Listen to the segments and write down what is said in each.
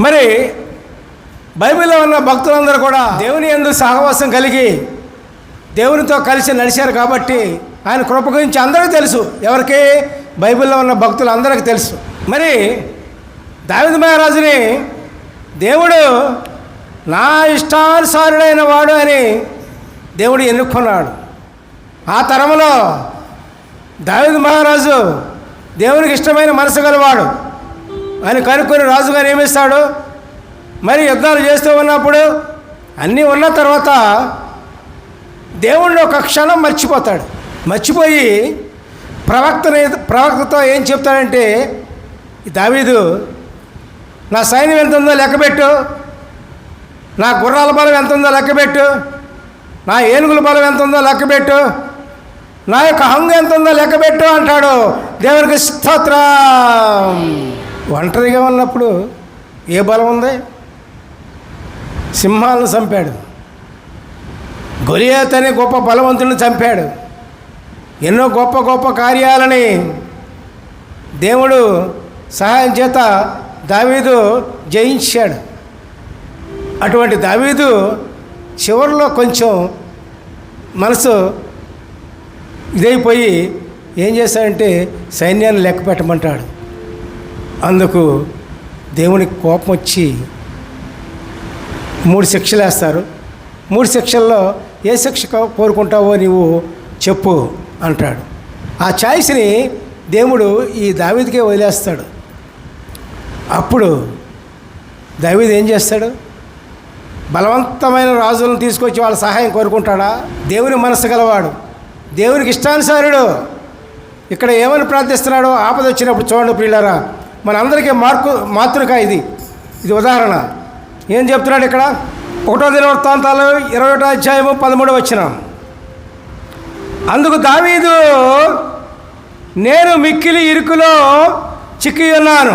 మరి బైబిల్లో ఉన్న భక్తులందరూ కూడా దేవుని యందు సహవాసం కలిగి దేవునితో కలిసి నడిచారు కాబట్టి ఆయన కృప గురించి అందరికీ తెలుసు. ఎవరికి? బైబిల్లో ఉన్న భక్తులందరికీ తెలుసు. మరి దావీదు మహారాజుని దేవుడు నా ఇష్టానుసారుడైన వాడు అని దేవుడు ఎన్నుకున్నాడు. ఆ తరంలో దావీదు మహారాజు దేవునికి ఇష్టమైన మనసు గలవాడు అని కనుక్కొని రాజుగా నియమిస్తాడు. మరి యుద్ధాలు చేస్తూ ఉన్నప్పుడు అన్నీ ఉన్న తర్వాత దేవుడిని ఒక క్షణం మర్చిపోతాడు. మర్చిపోయి ప్రవక్తతో ఏం చెప్తాడంటే, దావీదు నా సైన్యం ఎంత ఉందో లెక్కబెట్టు, నా గుర్రాల బలం ఎంత ఉందో లెక్కబెట్టు, నా ఏనుగుల బలం ఎంత ఉందో లెక్కబెట్టు, నా యొక్క హంగు ఎంత ఉందో లెక్కబెట్టు అంటాడు. దేవునికి స్తోత్రం. ఒంటరిగా ఉన్నప్పుడు ఏ బలం ఉంది? సింహాలను చంపాడు. గొలియాత్ అనే గొప్ప బలవంతుడిని చంపాడు. ఎన్నో గొప్ప గొప్ప కార్యాలని దేవుడు సహాయం చేత దావీదు జయించాడు. అటువంటి దావీదు చివరిలో కొంచెం మనసు ఇదైపోయి ఏం చేశాడంటే సైన్యాన్ని లెక్క పెట్టమంటాడు. అందుకు దేవునికి కోపం వచ్చి 3 శిక్షలు వేస్తారు. 3 శిక్షల్లో ఏ శిక్ష కోరుకుంటావో నీవు చెప్పు అంటాడు. ఆ ఛాయిస్ని దేవుడు ఈ దావీదుకే వదిలేస్తాడు. అప్పుడు దావీదు ఏం చేస్తాడు? బలవంతమైన రాజులను తీసుకొచ్చి వాళ్ళ సహాయం కోరుకుంటాడా? దేవుని మనసు గలవాడు, దేవునికి ఇష్టానుసారుడు. ఇక్కడ ఏమని ప్రార్థిస్తున్నాడో ఆపద వచ్చినప్పుడు చూడండి ప్రియులారా, మనందరికీ మాతృక ఇది ఉదాహరణ. ఏం చెప్తున్నాడు ఇక్కడ? 1వ దినవృత్తాంతాలు 21వ అధ్యాయము 13వ వచనం. అందుకు దావీదు, నేను మిక్కిలి ఇరుకులో చిక్కి ఉన్నాను,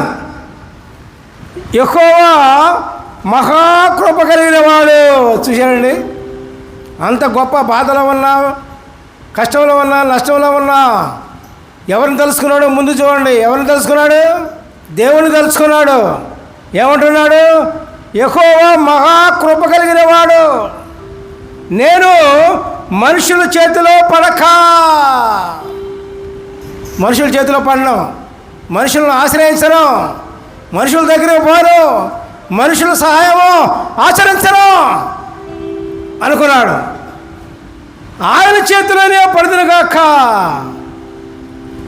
యెహోవా మహాకృప కలిగిన వాడు. చూశాడండి, అంత గొప్ప బాధలో ఉన్నా, కష్టంలో ఉన్నా, నష్టంలో ఉన్నా ఎవరిని తెలుసుకున్నాడు? ముందు చూడండి, ఎవరిని తెలుసుకున్నాడు? దేవుని తెలుసుకున్నాడు. ఏమంటున్నాడు? యెహోవా మహాకృప కలిగిన వాడు, నేను మనుషుల చేతిలో పడక. మనుషుల చేతిలో పడను, మనుషులను ఆశ్రయించను, మనుషుల దగ్గరికి పోను, మనుషుల సహాయము ఆచరించను అనుకున్నాడు. ఆయన చేతిలోనే పడుతునుగాక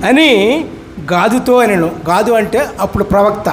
అని గాదుతో అనను. గాదు అంటే అప్పుడు ప్రవక్త.